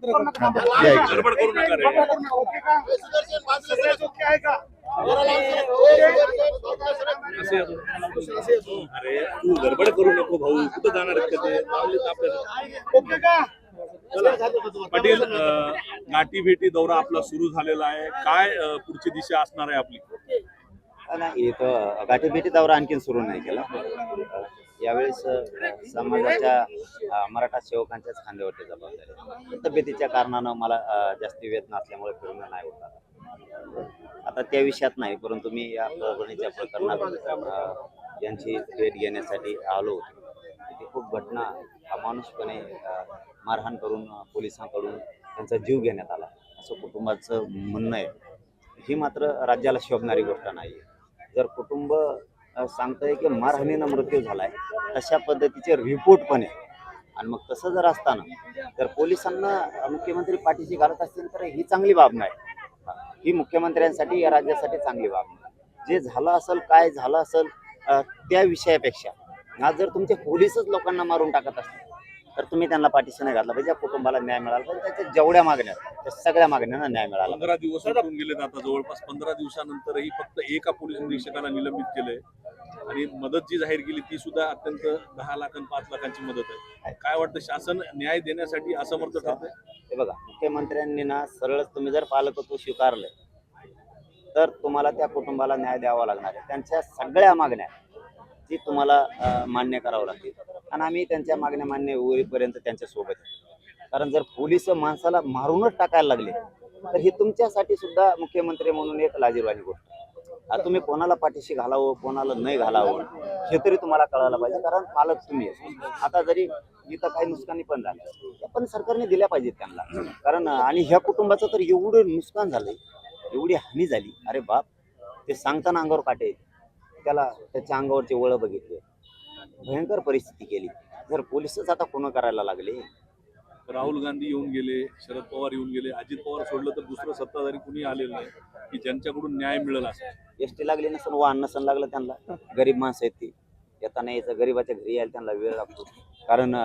गडबड करू नका रे. अरे तू गडबड करू नको भाऊ, कुठं जाणार आहेत का ते? लावलेत आपल्याला. पाटील, गाठी भेटी दौरा आपला सुरू झालेला आहे. काय पुढची दिशा असणार आहे आपली? नाही, इथं गाठीभेटी दौरा आणखीन सुरू नाही केला. यावेळेस समाजाच्या मराठा सेवकांच्याच खांद्यावरती जबाबदारी आहे. तब्येतीच्या कारणानं मला जास्ती वेदना असल्यामुळे फिरणं नाही होत आता त्या विषयात नाही, परंतु मी या परभणीच्या प्रकरणात यांची भेट घेण्यासाठी आलो होतो. तिथे खूप घटना अमानुषपणे मारहाण करून पोलिसांकडून त्यांचा जीव घेण्यात आला असं कुटुंबाचं म्हणणं आहे. ही मात्र राज्याला शोभणारी गोष्ट नाही. जर कुटुंब सांगतंय की मारहाणीनं मृत्यू झालाय, तशा पद्धतीचे रिपोर्ट पण आहे, आणि मग तसं जर असताना जर पोलिसांना मुख्यमंत्री पाठीशी घालत असतील तर ही चांगली बाब नाही. ही मुख्यमंत्र्यांसाठी, या राज्यासाठी चांगली बाब नाही. जे झालं असेल, काय झालं असेल त्या विषयापेक्षा आज जर तुमचे पोलीसच लोकांना मारून टाकत असतील तर तुम्ही त्यांना पाठीशी नाही घातला पाहिजे. कुटुंबाला न्याय मिळाला पाहिजे. त्याच्या जेवढ्या मागण्या त्या सगळ्या मागण्यांना न्याय मिळाला. 15 दिवस उठून गेलेत आता. जवळपास 15 दिवसानंतरही फक्त एका पोलीस निरीक्षकाला निलंबित केलंय, आणि मदत जी जाहीर केली ती सुद्धा अत्यंत 10 लाख आणि 5 लाखांची मदत आहे. काय वाटतं, शासन न्याय देण्यासाठी असमर्थ ठरतंय? हे बघा, मुख्यमंत्र्यांनी ना सरळच तुम्ही जर पालकत्व स्वीकारलं तर तुम्हाला त्या कुटुंबाला न्याय द्यावा लागणार आहे. त्यांच्या सगळ्या मागण्या ती तुम्हाला मान्य करावं लागतील, आणि आम्ही त्यांच्या मागण्या मान्य होईपर्यंत त्यांच्या सोबत आहे. कारण जर पोलीस माणसाला मारूनच टाकायला लागले तर ही तुमच्यासाठी सुद्धा मुख्यमंत्री म्हणून एक लाजिरवाणी गोष्ट आहे. तुम्ही कोणाला पाठीशी घालावं, कोणाला नाही घालावं हे तरी तुम्हाला कळायला पाहिजे, कारण पालक तुम्ही आहे. आता जरी इथं काही नुकसानी पण झाली, त्या पण सरकारने दिल्या पाहिजेत त्यांना. कारण आणि ह्या कुटुंबाचं तर एवढं नुकसान झालंय, एवढी हानी झाली, अरे बाप, ते सांगताना अंगावर काटे. त्याला त्याच्या अंगावरचे वळ बघितले, भयंकर परिस्थिती केली. जर पोलिसच आता खून करायला लागले. राहुल गांधी येऊन गेले, शरद पवार येऊन गेले, अजित पवार सोडलं तर दुसरं सत्ताधारी कुणी आलेलं नाही की ज्यांच्याकडून न्याय मिळेल असं. एसटी लागली नसेल, वाहन नसन लागलं त्यांना. गरीब माणसं आहेत ती, येताना यायचं, गरीबाच्या घरी यायला त्यांना वेळ लागतो. कारण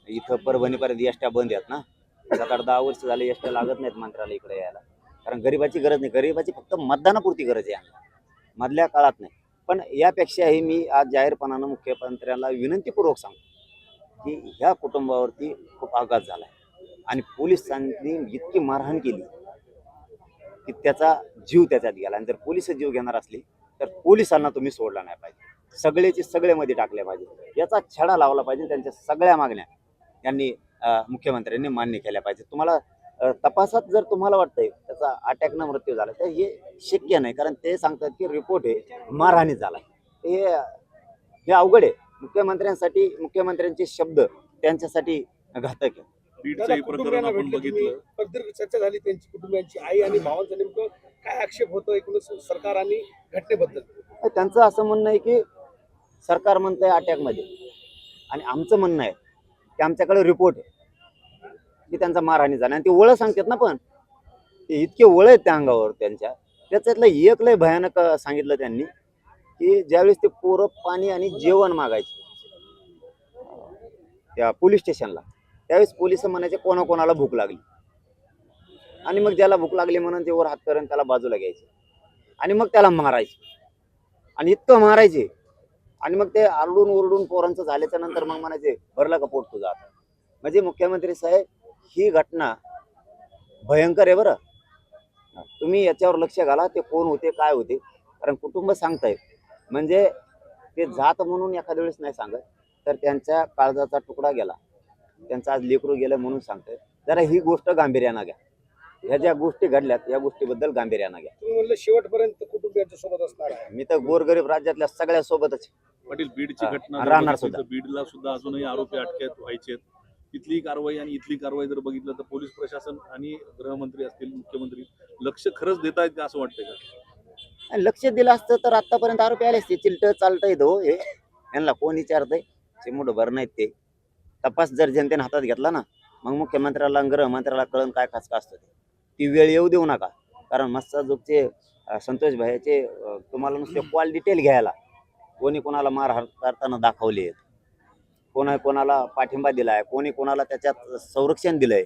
इथं परभणीपर्यंत एसट्या बंद आहेत ना. 7-10 वर्ष झाले एसट्या लागत नाहीत मंत्र्याला इकडे यायला. कारण गरीबाची गरज नाही, गरीबाची फक्त मतदानापुरती गरज आहे मधल्या काळात नाही. पण यापेक्षाही मी आज जाहीरपणानं मुख्यमंत्र्यांना विनंतीपूर्वक सांगतो की ह्या कुटुंबावरती खूप आघात झाला आहे, आणि पोलिसांनी इतकी मारहाण केली की त्याचा जीव त्याच्यात गेला. आणि जर पोलिस जीव घेणार असली तर पोलिसांना तुम्ही सोडला नाही पाहिजे, सगळेचे सगळे मध्ये टाकले पाहिजे, याचा छडा लावला पाहिजे. त्यांच्या सगळ्या मागण्या त्यांनी मुख्यमंत्र्यांनी मान्य केल्या पाहिजे. तुम्हाला तपासात जर तुम्हाला वाटतंय त्याचा अटॅकनं मृत्यू झाला तर हे शक्य नाही, कारण ते सांगतात की रिपोर्ट आहे मारहाणी झाला. हे अवघड आहे. मुख्यमंत्र्यांसाठी, मुख्यमंत्र्यांचे शब्द त्यांच्यासाठी घातक आहे. बीडचं प्रकरण आपण बघितलं, प्रदीर्घ चर्चा झाली त्यांची, कुटुंबियांची, आई आणि भावांचं नेमकं काय आक्षेप होतो एकूणच सरकार आणि घटनेबद्दल? त्यांचं असं म्हणणं आहे की सरकार म्हणतंय अटॅकमध्ये, आणि आमचं म्हणणं आहे की आमच्याकडे रिपोर्ट आहे की त्यांचा मारहाणी झाला. आणि ते वळं सांगतात ना, पण ते इतके वळ आहेत त्या अंगावर त्यांच्या. त्याच्यातलं एक लय भयानक सांगितलं त्यांनी की ज्यावेळेस ते पोरं पाणी आणि जेवण मागायचे त्या पोलीस स्टेशनला, त्यावेळेस पोलिस म्हणायचे कोणाकोणाला भूक लागली, आणि मग ज्याला भूक लागली म्हणून ते वर हात करून त्याला बाजूला घ्यायचे, आणि मग त्याला मारायचे, आणि इतकं मारायचे. आणि मग ते आरडून ओरडून पोरांचं झाल्याच्या नंतर मग म्हणायचे भरलं का पोट तुझा आता. म्हणजे मुख्यमंत्री साहेब, ही घटना भयंकर आहे बरं. तुम्ही याच्यावर लक्ष घाला, ते कोण होते, काय होते. कारण कुटुंब सांगतायत, म्हणजे ते जात म्हणून एखाद्या वेळेस नाही सांगत, तर त्यांच्या काळजाचा तुकडा गेला, त्यांचं आज लेकरू गेलं म्हणून सांगतायत. जरा ही गोष्ट गांभीर्यानं घ्या. ह्या ज्या गोष्टी घडल्यात या गोष्टीबद्दल गांभीर्यानं घ्या. तुम्ही म्हणलं शेवटपर्यंत कुटुंबियांच्या सोबत असणार आहे. मी तर गोरगरीब राज्यातल्या सगळ्या सोबतच. पाटील, बीडची घटना राहणार सुद्धा. बीडला सुद्धा अजूनही आरोपी अटकेत व्हायचे. तिथली कारवाई आणि इथली कारवाई जर बघितलं तर पोलीस प्रशासन आणि गृहमंत्री असतील, मुख्यमंत्री लक्ष खरंच देत आहेत का असं वाटतंय का? लक्ष दिलं असतं तर आतापर्यंत आरोपी आले असते. चिलट चालतंय हो हे, यांना कोण विचारतंय? चिमूट भर नाहीत ते. तपास जर जनतेने हातात घेतला ना, मग मुख्यमंत्र्याला, गृहमंत्र्याला कळण काय खास असतं ते. ती वेळ येऊ देऊ नका. कारण मस्ताजोगचे संतोष भाईचे तुम्हाला नुसते कॉल डिटेल घ्यायला, कोणी कोणाला मारहाण करताना दाखवले, कोणाला पाठिंबा दिलाय, कोणी कोणाला त्याच्यात संरक्षण दिलंय,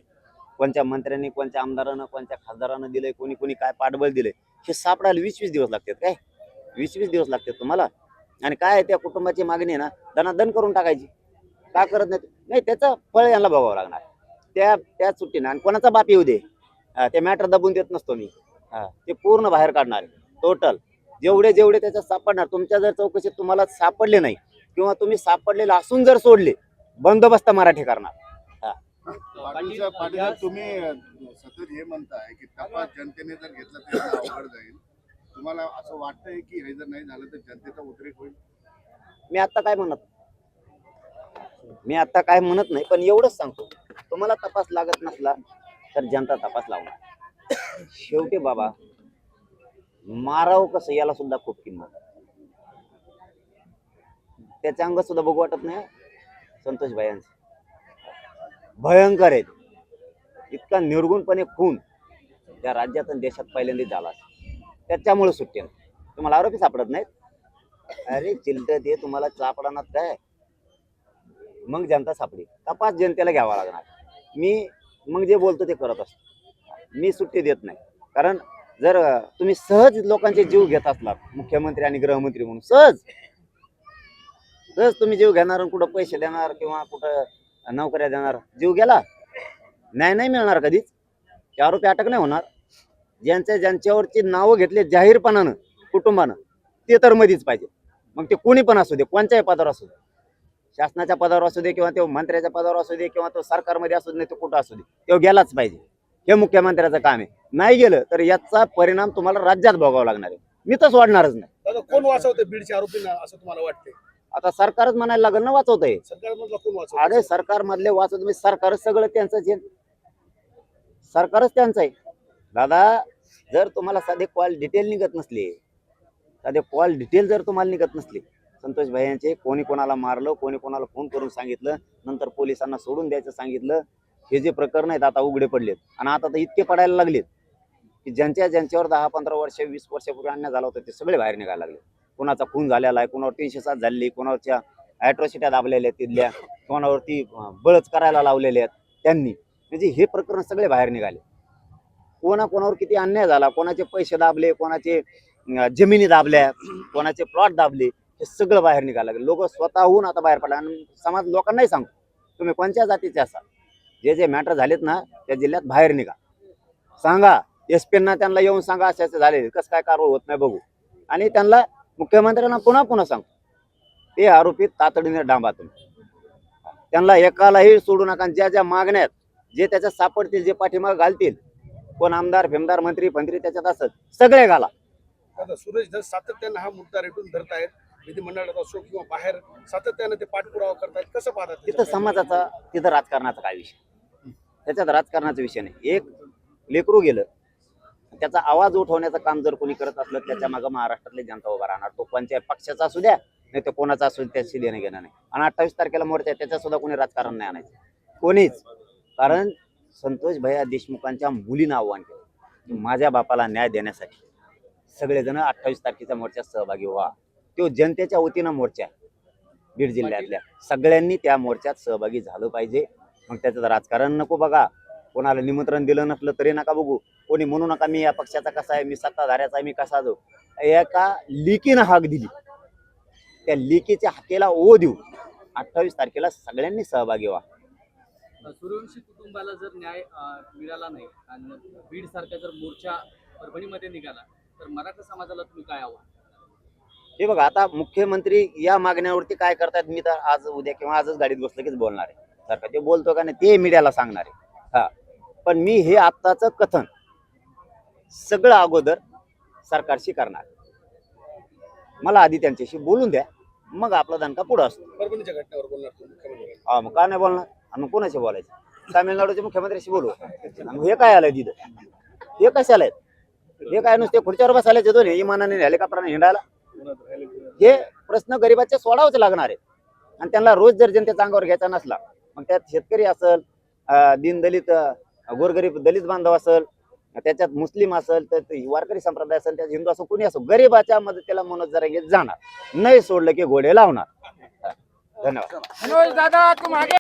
कोणत्या मंत्र्यांनी, कोणत्या आमदारानं, कोणत्या खासदारानं दिलंय, कोणी कोणी काय पाठबळ दिलंय, हे सापडायला 20-20 दिवस लागतात. काय 20-20 दिवस लागतात तुम्हाला? आणि काय आहे, त्या कुटुंबाची मागणी आहे ना दनादन करून टाकायची. का करत नाही? त्याचं फळ यांना भोगावं लागणार त्या सुट्टीनं. आणि कोणाचा बाप येऊ दे, ते मॅटर दबून देत नसतो मी. ते पूर्ण बाहेर काढणार टोटल, जेवढे त्याच्यात सापडणार. तुमच्या जर चौकशीत तुम्हाला सापडले नाही किंवा तुम्ही सापडलेले असून जर सोडले, बंदोबस्त मराठी करणार. पाटील साहेब, तुम्ही सतत हे म्हणताय की तपास जनतेने जर घेतला तर अवघड जाईल. तुम्हाला असं वाटतंय की हे जर नाही झालं तर जनतेचा उद्रेक होईल? मी आता काय म्हणत नाही, पण एवढंच सांगतो, तुम्हाला तपास लागत नसला तर जनता तपास लावणार. शेवटी बाबा, मारावं कसं याला सुद्धा खूप किंमत. त्याच्या अंग सुद्धा बघू वाटत नाही. संतोष भाईंचं भयंकर आहेत. इतका निर्गुणपणे खून त्या राज्यात आणि देशात पहिल्यांदा झाला. त्याच्यामुळे सुट्टी नाही. तुम्हाला आरोपी सापडत नाहीत? अरे चिलट, ते तुम्हाला सापडणार काय? मग जनता सापडी. तपास जनतेला घ्यावा लागणार. मी मग जे बोलतो ते करत असतो. मी सुट्टी देत नाही. कारण जर तुम्ही सहज लोकांचे जीव घेत असलात, मुख्यमंत्री आणि गृहमंत्री म्हणून सहज तुम्ही जीव घेणार आणि कुठं पैसे देणार किंवा कुठं नोकऱ्या देणार, जीव गेला, न्याय नाही मिळणार कधीच. ते आरोपी अटक नाही होणार. ज्यांच्यावरची नावं घेतले जाहीरपणानं कुटुंबानं, ते तर मध्येच पाहिजे. मग ते कोणी पण असू दे, कोणत्याही पदावर असू दे, शासनाच्या पदावर असू दे किंवा तो मंत्र्याच्या पदावर असू दे किंवा तो सरकारमध्ये असू दे, नाही तो कुठं असू दे, तो गेलाच पाहिजे. हे मुख्यमंत्र्याचं काम आहे. नाही गेलं तर याचा परिणाम तुम्हाला राज्यात भोगावा लागणार आहे. मी तर सोडणारच नाही. दादा, कोण वाचवते बीडच्या आरोपींना असं तुम्हाला वाटतंय? आता सरकारच म्हणायला लागेल ना वाचवतंय. सरकारमधला कोण वाचवत? अरे सरकार मधले वाचवत म्हणजे सरकारच सगळं त्यांचंच आहे. सरकारच त्यांचं आहे दादा. जर तुम्हाला साधे कॉल डिटेल निघत नसले, जर तुम्हाला निघत नसले, संतोष भाई यांचे कोणी कोणाला मारलं, कोणी कोणाला फोन करून सांगितलं, नंतर पोलिसांना सोडून द्यायचं सांगितलं, हे जे प्रकरण आहेत आता उघडे पडलेत. आणि आता तर इतके पडायला लागलेत की ज्यांच्यावर 10-15 वर्ष 20 वर्षापूर्वी अन्याय झाला होता ते सगळे बाहेर निघायला लागले. कोणाचा खून झालेला आहे, कोणावर 307 झालेली, कोणावरच्या ॲट्रॉसिट्या दाबलेल्या आहेत तिथल्या, कोणावरती बळच करायला लावलेले आहेत त्यांनी. म्हणजे हे प्रकरण सगळे बाहेर निघाले. कोणावर किती अन्याय झाला, कोणाचे पैसे दाबले, कोणाचे जमिनी दाबल्या, कोणाचे प्लॉट दाबले, हे सगळं बाहेर निघायला लागले. लोक स्वतःहून आता बाहेर पडले. आणि समाज लोकांनाही सांगतो, तुम्ही कोणत्या जातीचे असा, जे मॅटर झालेत ना त्या जिल्ह्यात बाहेर निघा, सांगा. एसपींना त्यांना येऊन सांगा असे झाले, कसं काय कारवाई होत नाही बघू. आणि त्यांना मुख्यमंत्र्यांना पुन्हा सांगतो, ते आरोपी तातडीने डांबा. तुम्ही त्यांना एकालाही सोडू नका. ज्या मागण्यात जे त्याच्यात सापडतील, जे पाठीमाग घालतील, कोण आमदार फेमदार मंत्री त्याच्यात असत, सगळे घाला. आता सुरेश धस सातत्यानं हा मुद्दा रेटून धरतायत. विधिमंडळात असो किंवा बाहेर सातत्यानं ते पाठपुरावा करतायत. कसं पाहतात? तिथं समाजाचा, तिथं राजकारणाचा काय विषय? त्याच्यात राजकारणाचा विषय नाही. एक लेकरू गेलं, त्याचा आवाज उठवण्याचं काम जर कोणी करत असलं, त्याच्या मागे महाराष्ट्रातली जनता उभा राहणार. तो कोणत्या पक्षाचा असू द्या, नाही तर कोणाचा असू द्या, त्याशी देणं घेणं नाही. आणि 28 तारखेला मोर्चा आहे, त्याच्यात सुद्धा कोणी राजकारण नाही आणायचं, कोणीच. कारण संतोष भैया देशमुखांच्या मुलीनं आव्हान केलं, माझ्या बापाला न्याय देण्यासाठी सगळेजण 28 तारखेच्या मोर्चात सहभागी व्हा. तो जनतेच्या वतीनं मोर्चा आहे. बीड जिल्ह्यातल्या सगळ्यांनी त्या मोर्चात सहभागी झालं पाहिजे. मग त्याचं राजकारण नको बघा. कोणाला निमंत्रण दिलं नसलं तरी नका बघू. कोणी म्हणू नका मी या पक्षाचा कसा आहे, मी सत्ताधाऱ्याचा आहे, मी कसा जो. एका लिकीनं हाक दिली, त्या लिकीच्या हाकेला ओ देऊ. 28 तारखेला सगळ्यांनी सहभागी व्हा. सूर्यवंशी कुटुंबाला जर न्याय मिळाला नाही आणि बीड सारखा जर मोर्चा परभणीमध्ये निघाला तर मराठा समाजाला तुम्ही काय आव्हान? हे बघा, आता मुख्यमंत्री या मागण्यावरती काय करतात, मी तर आज उद्या किंवा आजच गाडीत बसलं कीच बोलणार आहे. सारखं ते बोलतो का नाही ते मीडियाला सांगणार आहे. हा, पण मी हे आत्ताचं कथन सगळं अगोदर सरकारशी करणार. मला आधी त्यांच्याशी बोलून द्या, मग आपला दणका पुढं असतो. परभणीच्या घटनेवर बोलणार मुख्यमंत्री? मग का नाही बोलणार? आणि कोणाशी बोलायचं? तामिळनाडूच्या मुख्यमंत्र्याशी बोलू. हे काय आलंय तिथं? हे कशाला आहेत? हे काय नुसते खुर्च्यावर बसायला दोन्ही विमानाने हेलिकॉप्टरने हिंडायला? हे प्रश्न गरीबाचे सोडावच लागणार आहे. आणि त्यांना रोज जर जनतेचा अंगावर घ्यायचा नसला, मग त्यात शेतकरी असेल, दीनदलित गोरगरीब दलित बांधव असेल, त्याच्यात मुस्लिम असेल, तर वारकरी संप्रदाय असेल, त्यात हिंदू असो, कोणी असो, गरीबाच्या मदतीला मनोज जरांगे जाणार. नाही सोडलं की घोडे लावणार. धन्यवाद.